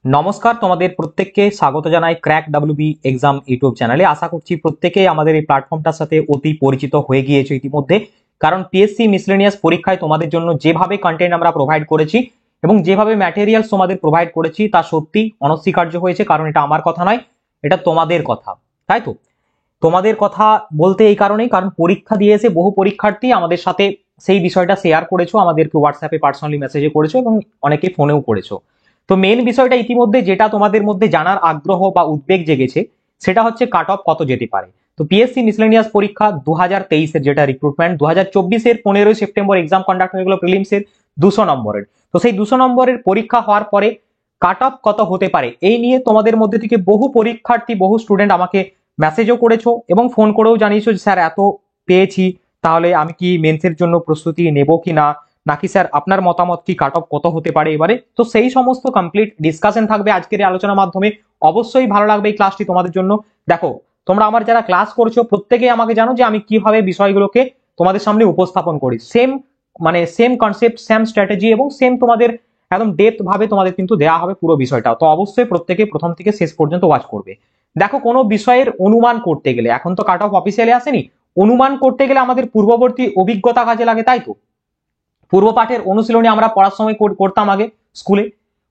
নমস্কার, তোমাদের প্রত্যেককে স্বাগত জানাই ক্র্যাক ডাব্লিউবি এক্সাম ইউটিউব চ্যানেলে। আশা করছি প্রত্যেকেই আমাদের এই প্ল্যাটফর্মটার সাথে অতি পরিচিত হয়ে গিয়েছে ইতিমধ্যে, কারণ পিএসসি মিসলেনিয়াস পরীক্ষায় তোমাদের জন্য যেভাবে কন্টেন্ট আমরা প্রোভাইড করেছি এবং যেভাবে ম্যাটেরিয়ালস তোমাদের প্রোভাইড করেছি তা সত্যি অনস্বীকার্য হয়েছে। কারণ এটা আমার কথা নয়, এটা তোমাদের কথা, তাই তো? তোমাদের কথা বলতে এই কারণেই, কারণ পরীক্ষা দিয়ে এসে বহু পরীক্ষার্থী আমাদের সাথে সেই বিষয়টা শেয়ার করেছো, আমাদেরকে হোয়াটসঅ্যাপে পার্সোনালি মেসেজে করেছো এবং অনেকে ফোনেও করেছো। তো মেন বিষয়টা ইতিমধ্যে যেটা তোমাদের মধ্যে জানার আগ্রহ বা উদ্বেগ জেগেছে সেটা হচ্ছে কাট অফ কত যেতে পারে। তো পিএসসি মিসলেনিয়াস পরীক্ষা 2023-এর যেটা রিক্রুটমেন্ট, 2024-এর 15ই সেপ্টেম্বর এক্সাম কন্ডাক্ট হয়ে গেল প্রিলিমসের 200 নম্বরের। তো সেই 200 নম্বরের পরীক্ষা হওয়ার পরে কাট অফ কত হতে পারে এই নিয়ে তোমাদের মধ্যে থেকে বহু পরীক্ষার্থী, বহু স্টুডেন্ট আমাকে মেসেজও করেছো এবং ফোন করেও জানিয়েছো যে স্যার এত পেয়েছি, তাহলে আমি কি মেন্সের জন্য প্রস্তুতি নেব কি না, নাকি স্যার আপনার মতামত কি, কাট অফ কত হতে পারে এবারে। তো সেই সমস্ত কমপ্লিট ডিসকাশন থাকবে আজকের এই আলোচনার মাধ্যমে। অবশ্যই ভালো লাগবে এই ক্লাসটি তোমাদের জন্য। দেখো, তোমরা আমার যারা ক্লাস করছো প্রত্যেকেই আমাকে জানো যে আমি কিভাবে বিষয়গুলোকে তোমাদের সামনে উপস্থাপন করি। সেম কনসেপ্ট, সেম স্ট্র্যাটেজি এবং সেম তোমাদের একদম ডেপথ ভাবে তোমাদের কিন্তু দেওয়া হবে পুরো বিষয়টা। তো অবশ্যই প্রত্যেকে প্রথম থেকে শেষ পর্যন্ত ওয়াচ করবে। দেখো, কোনো বিষয়ের অনুমান করতে গেলে, এখন তো কাট অফ অফিসিয়ালি আসেনি, অনুমান করতে গেলে আমাদের পূর্ববর্তী অভিজ্ঞতা কাজে লাগে, তাই তো? পূর্বপাঠের অনুশীলনী আমরা পড়ার সময় করতাম আগে স্কুলে,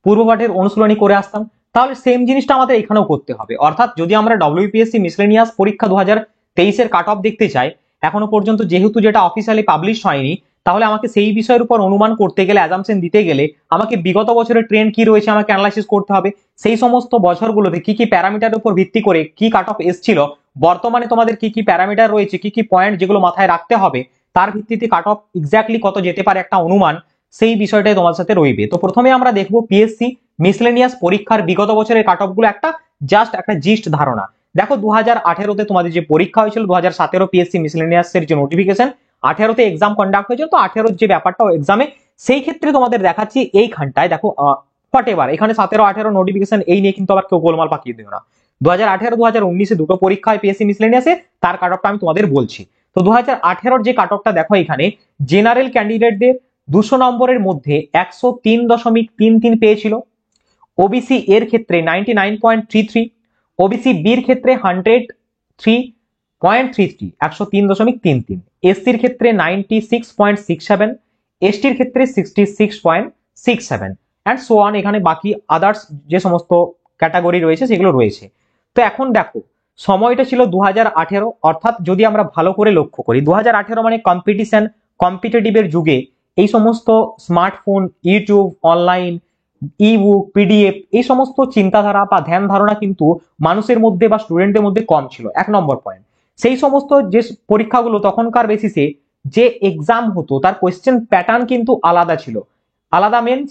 পূর্বপাঠের অনুশীলনী করে আসতাম। তাহলে সেম জিনিসটা আমাদের এখানেও করতে হবে। অর্থাৎ যদি আমরা ডব্লিউপিএসসি মিসলেনিয়াস পরীক্ষা 2023-এর কাট অফ দেখতে চাই, এখনো পর্যন্ত যেহেতু যেটা অফিসিয়ালি পাবলিশ হয়নি, তাহলে আমাকে সেই বিষয়ের উপর অনুমান করতে গেলে, অ্যাজাম্পশন দিতে গেলে আমাকে বিগত বছরের ট্রেন্ড কি রয়েছে আমাকে অ্যানালাইসিস করতে হবে। সেই সমস্ত বছরগুলোতে কি কি প্যারামিটারের উপর ভিত্তি করে কি কাট অফ এসছিল, বর্তমানে তোমাদের কি কি প্যারামিটার রয়েছে, কি কি পয়েন্ট যেগুলো মাথায় রাখতে হবে, তার ভিত্তিতে কাট অফ এক্স্যাক্টলি কত যেতে পারে একটা অনুমান, সেই বিষয়টাই তোমার সাথে রইবে। তো প্রথমে আমরা দেখবো পিএসসি মিসলেনিয়াস পরীক্ষার বিগত বছরের কাট অফ গুলো, একটা জিস্ট ধারণা। দেখো, 2018-তে তোমাদের যে পরীক্ষা হয়েছিল, 2017 পিএসসি মিসলেনিয়াস এর যে নোটিফিকেশন, 18-তে এক্সাম কন্ডাক্ট হয়েছিল। তো 18-র যে ব্যাপারটা এক্সামে, সেই ক্ষেত্রে তোমাদের দেখাচ্ছি এইখানটায়। দেখো, হোয়াট এভার এখানে 17-18 নোটিফিকেশন এই নিয়ে কিন্তু আবার কেউ গোলমাল পাকিয়ে দিও না। 2018, 2019-এ দুটো পরীক্ষা হয় পিএসসি মিসলেনিয়াসে, তার কাট অফটা আমি তোমাদের বলছি। তো 2018-র যে কাট অফটা দেখো, এখানে জেনারেল ক্যান্ডিডেটদের 200 নম্বরের মধ্যে 103.33 পেয়েছিল। ওবিসি এর ক্ষেত্রে 99.33, ওবিসি বির ক্ষেত্রে 103.33, 103.33, এসসির ক্ষেত্রে 96.67, এসটির ক্ষেত্রে 66.67 অ্যান্ড সো অন। এখানে বাকি আদার্স যে সমস্ত ক্যাটাগরি রয়েছে সেগুলো রয়েছে। তো এখন দেখো, সময়টা ছিল 2018, অর্থাৎ যদি আমরা ভালো করে লক্ষ্য করি, 2018 মানে কম্পিটিটিভের যুগে এই সমস্ত smartphone, YouTube, online, ebook, PDF, এই সমস্ত চিন্তাধারা বা ধ্যান ধারণা কিন্তু মানুষের মধ্যে বা স্টুডেন্টদের মধ্যে কম ছিল। 1 নম্বর পয়েন্ট। সেই সমস্ত যে পরীক্ষাগুলো তখনকার বেসিসে যে এক্সাম হতো, তার কোয়েশ্চেন প্যাটার্ন কিন্তু আলাদা ছিল। আলাদা মিনস,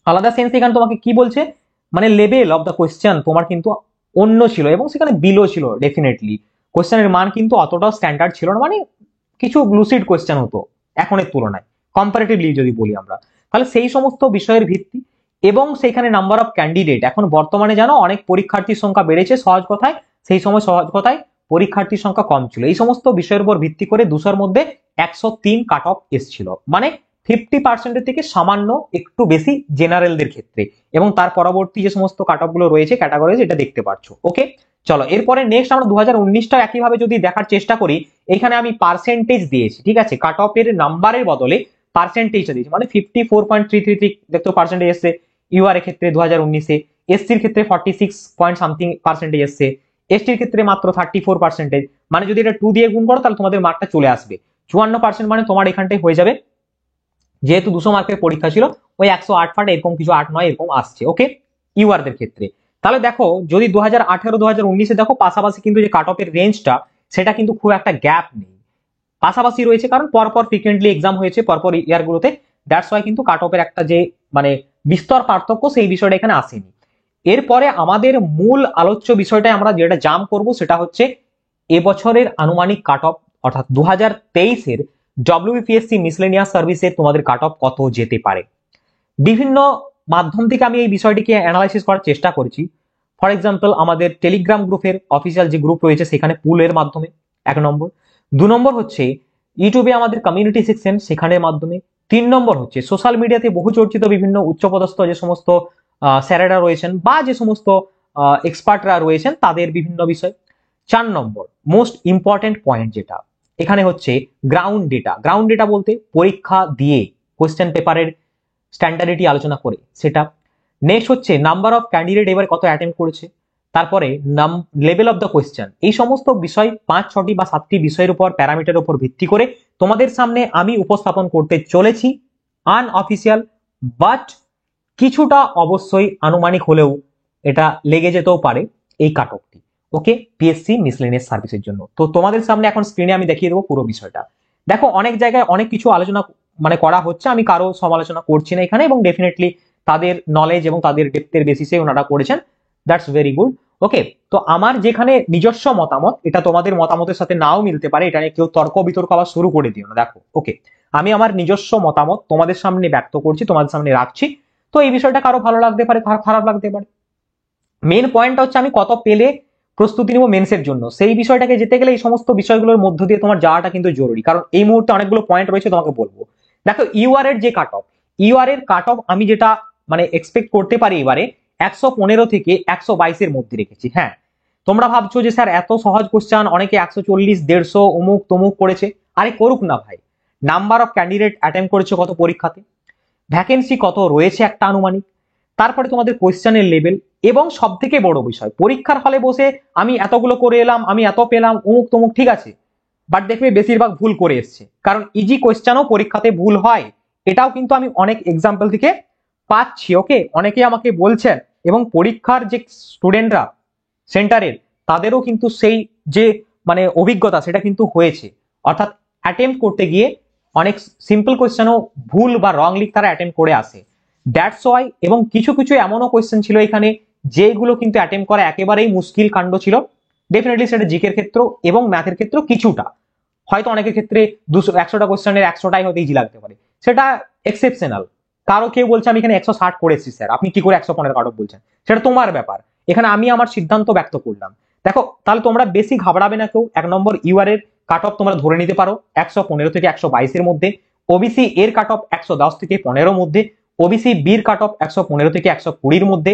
আলাদা সেন্স এখানে তোমাকে কি বলছে, মানে লেভেল অফ দ্য কোয়েশ্চেন তোমার কিন্তু অন্য ছিল এবং সেখানে বিলো ছিল। ডেফিনেটলি কোয়েশ্চেনের মান কিন্তু অতটাও স্ট্যান্ডার্ড ছিল না, মানে কিছু লুসিড কোয়েশ্চেন হতো এখনের তুলনায়, কম্পারেটিভলি যদি বলি আমরা। তাহলে সেই সমস্ত বিষয়ের ভিত্তি এবং সেইখানে নাম্বার অফ ক্যান্ডিডেট, এখন বর্তমানে জানো অনেক পরীক্ষার্থীর সংখ্যা বেড়েছে সহজ কথায়, সেই সময় সহজ কথায় পরীক্ষার্থীর সংখ্যা কম ছিল। এই সমস্ত বিষয়ের উপর ভিত্তি করে 200-র মধ্যে 103 কাট অফ এসছিল, মানে 50% থেকে সামান্য একটু বেশি জেনারেলদের ক্ষেত্রে। এবং তার পরবর্তী যে সমস্ত কাট অফ গুলো রয়েছে, ক্যাটাগরি, এটা দেখতে পাচ্ছ। ওকে, চলো এরপরে নেক্সট আমরা 2019টা একইভাবে যদি দেখার চেষ্টা করি, এখানে আমি পার্সেন্টেজ দিয়েছি, ঠিক আছে? কাট অফ এর নাম্বারের বদলে পার্সেন্টেজটা দিয়েছি, মানে 54.333 দেখতে পার্সেন্টেজ এসছে ইউআর এর ক্ষেত্রে 2019-এ। এসসির ক্ষেত্রে 46 পয়েন্ট সামথিং পার্সেন্টেজ এসছে, এসটির ক্ষেত্রে মাত্র 34%। মানে যদি এটা 2 দিয়ে গুণ করো তাহলে তোমাদের মার্কটা চলে আসবে 54%, মানে তোমার এখানটায় হয়ে যাবে, যেহেতু 200 মার্কের পরীক্ষা ছিল, ওই 108 ফাট এরকম কিছু 8-9 এরকম আসছে। ওকে, ইউআরদের ক্ষেত্রে। তাহলে দেখো, যদি 2018, 2019-এ দেখো, পাশাপাশি কিন্তু যে কাট অফের রেঞ্জটা, সেটা কিন্তু খুব একটা গ্যাপ নেই, পাশাপাশি রয়েছে, কারণ পরপর ফ্রিকুয়েন্টলি এক্সাম হয়েছে পরপর ইয়ারগুলোতে। দ্যাটস ওয়াই কিন্তু কাট অফের একটা যে মানে বিস্তর পার্থক্য, সেই বিষয়টা এখানে আসেনি। এরপরে আমাদের মূল আলোচ্য বিষয়টাই আমরা যেটা জাম করব, সেটা হচ্ছে এবছরের আনুমানিক কাট অফ, অর্থাৎ 2023-এর ডব্লিউবিপিএসসি মিসলেনিয়াস সার্ভিসে তোমাদের কাট অফ কত যেতে পারে। বিভিন্ন মাধ্যম থেকে আমি এই বিষয়টিকে অ্যানালাইসিস করার চেষ্টা করেছি। ফর এক্সাম্পল, আমাদের টেলিগ্রাম গ্রুপের অফিসিয়াল যে গ্রুপ রয়েছে সেখানে পুলের মাধ্যমে, 1 নম্বর। 2 নম্বর হচ্ছে ইউটিউবে আমাদের কমিউনিটি সেকশন, সেখানের মাধ্যমে। 3 নম্বর হচ্ছে সোশ্যাল মিডিয়াতে বহু চর্চিত বিভিন্ন উচ্চপদস্থ যে সমস্ত স্যারেরা রয়েছেন বা যে সমস্ত এক্সপার্টরা রয়েছেন তাদের বিভিন্ন বিষয়। 4 নম্বর মোস্ট ইম্পর্টেন্ট পয়েন্ট যেটা এখানে হচ্ছে গ্রাউন্ড ডেটা। গ্রাউন্ড ডেটা বলতে পরীক্ষা দিয়ে কোশ্চেন পেপারের স্ট্যান্ডার্ডিটি আলোচনা করে সেটা। নেক্সট হচ্ছে নাম্বার অফ ক্যান্ডিডেট এবার কত অ্যাটেম্প করেছে, তারপরে লেভেল অফ দ্য কোয়েশ্চেন। এই সমস্ত বিষয় 5-6টি বা 7টি বিষয়ের উপর প্যারামিটারের উপর ভিত্তি করে তোমাদের সামনে আমি উপস্থাপন করতে চলেছি। আনঅফিসিয়াল বাট কিছুটা অবশ্যই আনুমানিক হলেও এটা লেগে যেতেও পারে এই কাট অফটি। ওকে, পিএসসি মিসলেনিয়াস সার্ভিসের জন্য। তো তোমাদের সামনে এখন স্ক্রিনে আমি দেখিয়ে দেবো পুরো বিষয়টা। দেখো অনেক জায়গায় অনেক কিছু আলোচনা করা হচ্ছে, আমি কারো সমালোচনা করছি না এখানে, এবং ডেফিনেটলি তাদের নলেজ এবং তাদের ডেপথের বেসিসে ওনারা করেছেন, দ্যাটস ভেরি গুড। ওকে, তো আমার যেখানে নিজস্ব মতামত, এটা তোমাদের মতামতের সাথে নাও মিলতে পারে, এটা নিয়ে কেউ তর্ক বিতর্ক আবার শুরু করে দিও না। দেখো ওকে, আমি আমার নিজস্ব মতামত তোমাদের সামনে ব্যক্ত করছি, তোমাদের সামনে রাখছি। তো এই বিষয়টা কারো ভালো লাগতে পারে, খারাপ লাগতে পারে। মেন পয়েন্টটা হচ্ছে আমি কত পেলে প্রস্তুতি নিব মেন্সের জন্য, সেই বিষয়টাকে যেতে গেলে এই সমস্ত বিষয়গুলোর মধ্য দিয়ে তোমার যাওয়াটা কিন্তু জরুরি, কারণ এই মুহূর্তে অনেকগুলো পয়েন্ট রয়েছে তোমাকে বলবো। দেখো ইউআর এর যে কাট অফ, ইউআর এর কাট অফ আমি যেটা এক্সপেক্ট করতে পারি এবারে 115 থেকে 122 এর মধ্যে রেখেছি। হ্যাঁ, তোমরা ভাবছো যে স্যার এত সহজ কোশ্চেন, অনেকে 140, 150 অমুক তমুক করেছে। আরে করুক না ভাই, নাম্বার অফ ক্যান্ডিডেট অ্যাটেম্প করেছে কত পরীক্ষাতে, ভ্যাকেন্সি কত রয়েছে একটা আনুমানিক, তারপরে তোমাদের কোয়েশ্চেনের লেভেল, এবং সব থেকে বড় বিষয় পরীক্ষার হলে বসে আমি এতগুলো করে এলাম, আমি এত পেলাম, অমুক তমুক, ঠিক আছে, বাট দেখবে বেশিরভাগ ভুল করে এসছে, কারণ ইজি কোয়েশ্চেনও পরীক্ষাতে ভুল হয়। এটাও কিন্তু আমি অনেক এক্সাম্পল থেকে পাচ্ছি। ওকে, অনেকে আমাকে বলছেন, এবং পরীক্ষার যে স্টুডেন্টরা সেন্টারের তাদেরও কিন্তু সেই যে অভিজ্ঞতা সেটা কিন্তু হয়েছে, অর্থাৎ অ্যাটেম্প করতে গিয়ে অনেক সিম্পল কোয়েশ্চেনও ভুল বা রংলি তারা অ্যাটেম্প করে আসে, দ্যাটস ওয়াই। এবং কিছু কিছু এমনও কোয়েশ্চেন ছিল এখানে যেগুলো কিন্তু অ্যাটেম্প করা একেবারেই মুশকিল কাণ্ড ছিল, ডেফিনেটলি সেটা জিকের ক্ষেত্র এবং ম্যাথের ক্ষেত্র কিছুটা, হয়তো অনেকের ক্ষেত্রে 100টা কোয়েশ্চেনের 100টাই হয়তো ইজি লাগতে পারে, সেটা এক্সেপশনাল। কারো কেউ বলছে আমি এখানে 160 করেছি স্যার, আপনি কি করে 115 কাট অফ বলছেন, সেটা তোমার ব্যাপার, এখানে আমি আমার সিদ্ধান্ত ব্যক্ত করলাম। দেখো তাহলে তোমরা বেশি ঘাবড়াবে না কেউ। 1 নম্বর ইউআর এর কাট অফ তোমরা ধরে নিতে পারো 115 থেকে 122 এর মধ্যে, ওবিসি এর কাট অফ 110 থেকে 15 মধ্যে, ওবিসি বির কাট অফ 115 থেকে 120 মধ্যে,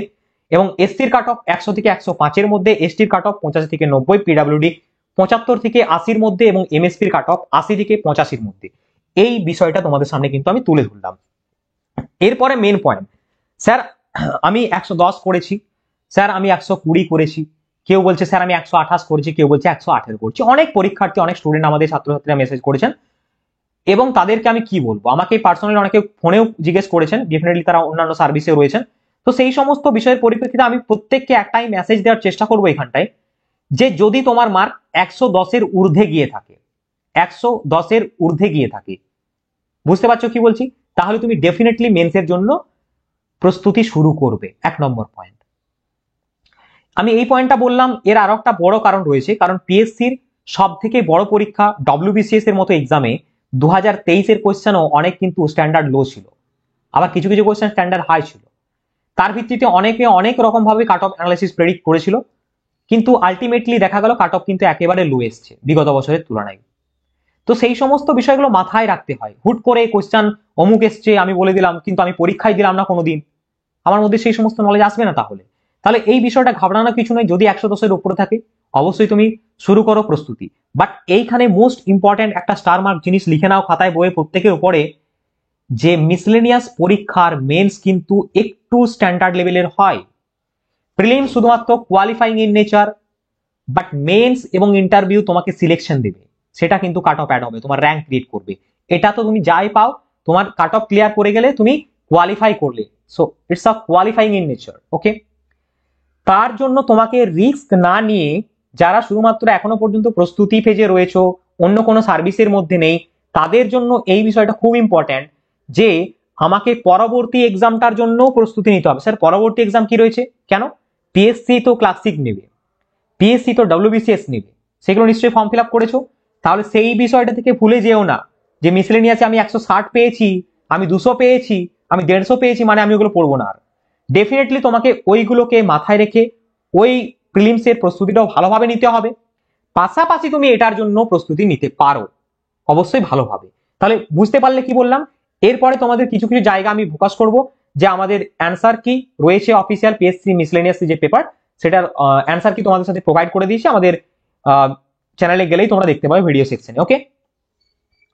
এবং এসসির কাট অফ 100 থেকে 105 মধ্যে, এসটির কাট অফ 85 থেকে 90, পিডব্লিউডি 75 থেকে 80 মধ্যে, এবং এমএসপির কাট অফ 80 থেকে 85 মধ্যে। এই বিষয়টা তোমাদের সামনে কিন্তু আমি তুলে ধরলাম। এরপরে মেন পয়েন্ট, স্যার আমি 110 করেছি, স্যার আমি 120 করেছি, কেউ বলছে স্যার আমি 128 করেছি, কেউ বলছে 118 করছি। অনেক পরীক্ষার্থী, অনেক স্টুডেন্ট আমাদের ছাত্রছাত্রীরা মেসেজ করেছেন, এবং তাদেরকে আমি কি বলবো, আমাকে পার্সোনালি অনেকে ফোনেও জিজ্ঞেস করেছেন, ডেফিনেটলি তারা অন্যান্য সার্ভিসে রয়েছেন। তো সেই সমস্ত বিষয়ের পরিপ্রেক্ষিতে আমি প্রত্যেককে একটাই মেসেজ দেওয়ার চেষ্টা করবো এখানটায়, যে যদি তোমার মার্ক 110-এর ঊর্ধ্বে গিয়ে থাকে, 110-এর ঊর্ধ্বে গিয়ে থাকে, বুঝতে পারছো কি বলছি, তাহলে তুমি ডেফিনেটলি মেন্সের জন্য প্রস্তুতি শুরু করবে। 1 নম্বর পয়েন্ট। আমি এই পয়েন্টটা বললাম, এর আরো একটা বড় কারণ রয়েছে, কারণ পিএসসির সব থেকে বড় পরীক্ষা ডব্লিউবিসিএস এর মতো এক্সামে 2023 এর কোয়েশ্চেনও অনেক কিন্তু স্ট্যান্ডার্ড লো ছিল, আবার কিছু কিছু কোয়েশ্চেন স্ট্যান্ডার্ড হাই ছিল। তার ভিত্তিতে অনেকে অনেক রকম ভাবে কাট অফ অ্যানালাইসিস প্রেডিক্ট করেছিল, কিন্তু আলটিমেটলি দেখা গেল কাট অফ কিন্তু একেবারে লো এসছে বিগত বছরের তুলনায়। তো সেই সমস্ত বিষয়গুলো মাথায় রাখতে হয়। হুট করে কোয়েশ্চেন অমুক এসছে আমি বলে দিলাম, কিন্তু আমি পরীক্ষায় দিলাম না কোনোদিন, আমার মধ্যে সেই সমস্ত নলেজ আসবে না। তাহলে এই বিষয়টা ঘাবড়ানোর কিছু নয়, যদি 110-এর উপরে থাকে অবশ্যই তুমি শুরু করো প্রস্তুতি। বাট এইখানে মোস্ট ইম্পর্টেন্ট একটা স্টার মার্ক জিনিস লিখে নাও খাতায় বইয়ে প্রত্যেকের উপরে, যে মিসলেনিয়াস পরীক্ষার মেন্স কিন্তু একটু স্ট্যান্ডার্ড লেভেলের হয়। প্রিলিম শুধুমাত্র qualifying in nature, but mains এবং ইন্টারভিউ তোমাকে সিলেকশন দেবে, সেটা কিন্তু কাট অফ অ্যাড হবে, তোমার র্যাঙ্ক ক্রিয়েট করবে। এটা তো তুমি যাই পাও, তোমার কাট অফ ক্লিয়ার করে গেলে তুমি কোয়ালিফাই করলে, so it's a qualifying in nature. Okay, তার জন্য তোমাকে রিস্ক না নিয়ে, যারা শুধুমাত্র এখনো পর্যন্ত প্রস্তুতি ফেজে রয়েছে, অন্য কোনো সার্ভিসের মধ্যে নেই, তাদের জন্য এই বিষয়টা খুব ইম্পর্টেন্ট, যে আমাকে পরবর্তী এক্সামটার জন্য প্রস্তুতি নিতে হবে। স্যার পরবর্তী এক্সাম কি রয়েছে, কেন, পিএসসি তো ক্লাসিক নেবে, পিএসসি তো ডব্লিউবিসিএস নেবে, সেগুলো নিশ্চয়ই ফর্ম ফিল আপ করেছো। তাহলে সেই বিষয়টা থেকে ভুলে যেও না যে মিসলেনিয়াসে আমি 160 পেয়েছি, আমি 200 পেয়েছি, আমি 150 পেয়েছি, মানে আমি ওগুলো পড়বো না। আর ডেফিনেটলি তোমাকে ওইগুলোকে মাথায় রেখে ওই প্রিলিমসের প্রস্তুতিটাও ভালোভাবে নিতে হবে, পাশাপাশি তুমি এটার জন্য প্রস্তুতি নিতে পারো অবশ্যই ভালোভাবে। তাহলে বুঝতে পারলে কি বললাম। এরপরে তোমাদের কিছু কিছু জায়গা আমি ফোকাস করব, যে আমাদের অ্যান্সার কি রয়েছে অফিসিয়াল পিএসসি মিসলেনিয়াস যে পেপার, সেটার অ্যান্সার কি তোমাদের সাথে প্রোভাইড করে দিয়েছি আমাদের চ্যানেলে গেলেই তোমরা দেখতে পাবে ভিডিও সেকশনে। ওকে,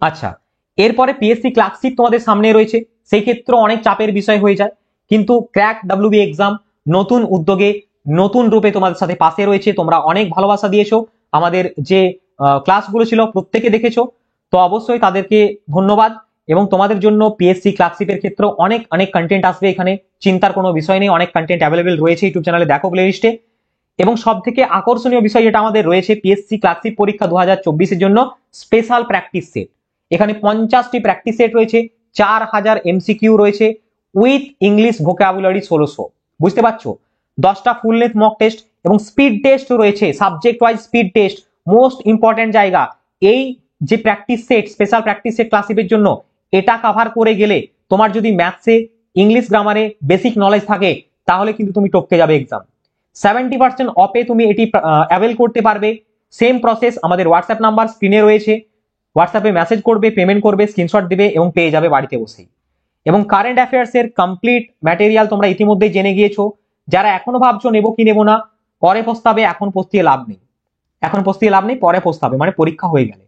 আচ্ছা, এরপরে পিএসসি ক্লার্কশিপ তোমাদের সামনে রয়েছে, সেই ক্ষেত্রে অনেক চাপের বিষয় হয়ে যায়, কিন্তু ক্র্যাক ডাব্লিউবি এক্সাম নতুন উদ্যোগে নতুন রূপে তোমাদের সাথে পাশে রয়েছে। তোমরা অনেক ভালোবাসা দিয়েছো, আমাদের যে ক্লাসগুলো ছিল প্রত্যেকে দেখেছো, তো অবশ্যই তাদেরকে ধন্যবাদ। এবং তোমাদের জন্য পিএসসি ক্লার্কশিপের ক্ষেত্রে অনেক অনেক কন্টেন্ট আসবে, এখানে চিন্তার কোনো বিষয় নেই, অনেক কন্টেন্ট অ্যাভেলেবেল রয়েছে ইউটিউব চ্যানেলে, দেখো প্লে লিস্টে। এবং সব থেকে আকর্ষণীয় বিষয় যেটা আমাদের রয়েছে, পিএসসি ক্লার্কশিপ পরীক্ষা 2024-এর জন্য স্পেশাল প্র্যাকটিস সেট। এখানে 50টি প্র্যাকটিস সেট রয়েছে, 4000 এমসিকিউ রয়েছে, উইথ ইংলিশ ভোকাবুলারি 1600, বুঝতে পারছো, 10টা ফুল লেন্থ মক টেস্ট এবং স্পিড টেস্ট রয়েছে, subject wise speed test, most important জায়গা। এই যে practice set, special practice set ক্লাসিপের জন্য, এটা কভার করে গেলে তোমার যদি ম্যাথসে, ইংলিশ গ্রামারে বেসিক নলেজ থাকে, তাহলে কিন্তু তুমি টপকে যাবে এক্সাম। 70% অফে তুমি এটি অ্যাভেল করতে পারবে। সেম প্রসেস, আমাদের হোয়াটসঅ্যাপ নাম্বার স্ক্রিনে রয়েছে, হোয়াটসঅ্যাপে মেসেজ করবে, পেমেন্ট করবে, স্ক্রিনশট দিবে এবং পেয়ে যাবে বাড়িতে বসেই। এবং কারেন্ট অ্যাফেয়ার্স এর কমপ্লিট ম্যাটেরিয়াল তোমরা ইতিমধ্যেই জেনে গিয়েছো। যারা এখনো ভাবছো নেবো কি নেবো না, পরে পস্তাবে, এখন পস্তিয়ে লাভ নেই, এখন পস্তিয়ে লাভ নেই, পরে পস্তাবে, মানে পরীক্ষা হয়ে গেলে।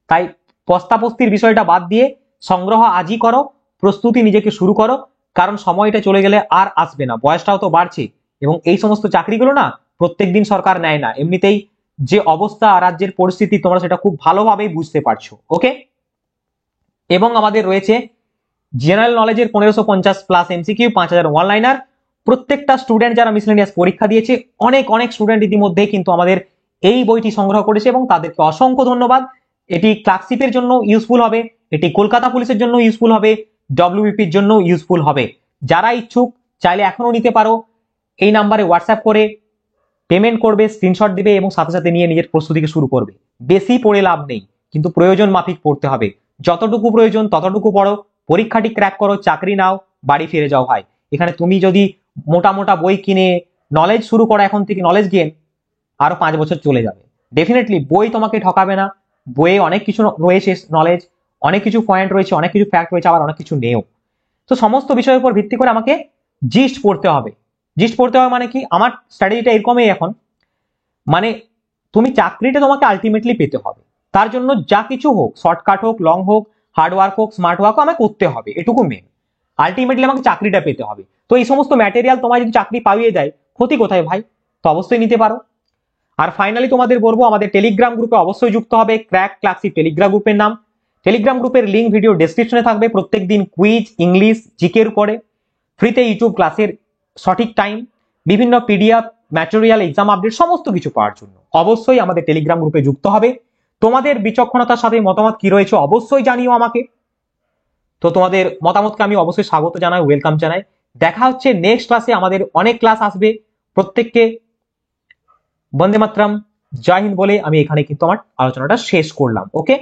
তাই পস্তাপস্তির বিষয়টা বাদ দিয়ে সংগ্রহ আজই করো, প্রস্তুতি নিজেকে শুরু করো, কারণ সময়টা চলে গেলে আর আসবে না, বয়সটাও তো বাড়ছে। এবং এই সমস্ত চাকরিগুলো না প্রত্যেকদিন সরকার নেয় না, এমনিতেই যে অবস্থা রাজ্যের পরিস্থিতি তোমরা সেটা খুব ভালোভাবেই বুঝতে পারছো। ওকে, এবং আমাদের রয়েছে জেনারেল নলেজের 1550+ এমসিকিউ, 5000 ওয়ানলাইনার। প্রত্যেকটা স্টুডেন্ট যারা মিসলেনিয়াস পরীক্ষা দিয়েছে, অনেক অনেক স্টুডেন্ট ইতিমধ্যে কিন্তু আমাদের এই বইটি সংগ্রহ করেছে এবং তাদেরকে অসংখ্য ধন্যবাদ। এটি ক্লার্কশিপের জন্য ইউজফুল হবে, এটি কলকাতা পুলিশের জন্য ইউজফুল হবে, ডব্লিউবিপির জন্য ইউজফুল হবে। যারা ইচ্ছুক চাইলে এখনো নিতে পারো, এই নাম্বারে হোয়াটসঅ্যাপ করে পেমেন্ট করবে, স্ক্রিনশট দিবে এবং সাথে সাথে নিয়ে নিজের প্রস্তুতিকে শুরু করবে। বেশি পড়ে লাভ নেই, কিন্তু প্রয়োজন মাফিক পড়তে হবে, যতটুকু প্রয়োজন ততটুকু পড়ো, পরীক্ষাটি ক্র্যাক করো, চাকরি নাও, বাড়ি ফিরে যাও ভাই। এখানে তুমি যদি মোটা মোটা বই কিনে নলেজ শুরু করো এখন থেকে, নলেজ গেন, আরো 5 বছর চলে যাবে। ডেফিনেটলি বই তোমাকে ঠকাবে না, বইয়ে অনেক কিছু রয়েছে নলেজ, অনেক কিছু পয়েন্ট রয়েছে, অনেক কিছু ফ্যাক্ট রয়েছে, আবার অনেক কিছু নেও। তো সমস্ত বিষয়ের উপর ভিত্তি করে আমাকে জিস্ট পড়তে হবে। জিস্ট পড়তে হবে মানে কি, আমার স্ট্র্যাটেজিটা এরকমই এখন, মানে তুমি চাকরিটা তোমাকে আলটিমেটলি পেতে হবে, তার জন্য যা কিছু হোক, শর্টকাট হোক, লং হোক, হার্ড ওয়ার্ক হোক, স্মার্ট ওয়ার্ক হোক, আমাকে করতে হবে, এটুকু মেন। আলটিমেটলি আমাকে চাকরিটা পেতে হবে। তো এই সমস্ত ম্যাটেরিয়াল তোমায় যদি চাকরি পাইয়ে দেয়, ক্ষতি কোথায় ভাই? তো অবশ্যই নিতে পারো। আর ফাইনালি তোমাদের বলবো, আমাদের টেলিগ্রাম গ্রুপে অবশ্যই যুক্ত হবে। ক্র্যাক ক্লাসিক টেলিগ্রাম গ্রুপের নাম। টেলিগ্রাম গ্রুপের লিঙ্ক ভিডিও ডেসক্রিপশনে থাকবে। প্রত্যেকদিন কুইজ, ইংলিশ, জিকের উপরে ফ্রিতে ইউটিউব ক্লাসের সঠিক টাইম, বিভিন্ন পিডিএফ, ম্যাটেরিয়াল, এক্সাম আপডেট সমস্ত কিছু পাওয়ার জন্য অবশ্যই আমাদের টেলিগ্রাম গ্রুপে যুক্ত হবে। তোমাদের বিচক্ষণতার সাথে মতামত কি রয়েছে অবশ্যই জানিও আমাকে। তো তোমাদের মতামতকে আমি অবশ্যই স্বাগত জানাই, ওয়েলকাম জানাই। দেখা হচ্ছে নেক্সট ক্লাসে, আমাদের অনেক ক্লাস আসবে। প্রত্যেককে বন্দে মাতরম, জয় হিন্দ বলে আমি এখানে কিন্তু আমার আলোচনাটা শেষ করলাম। ওকে।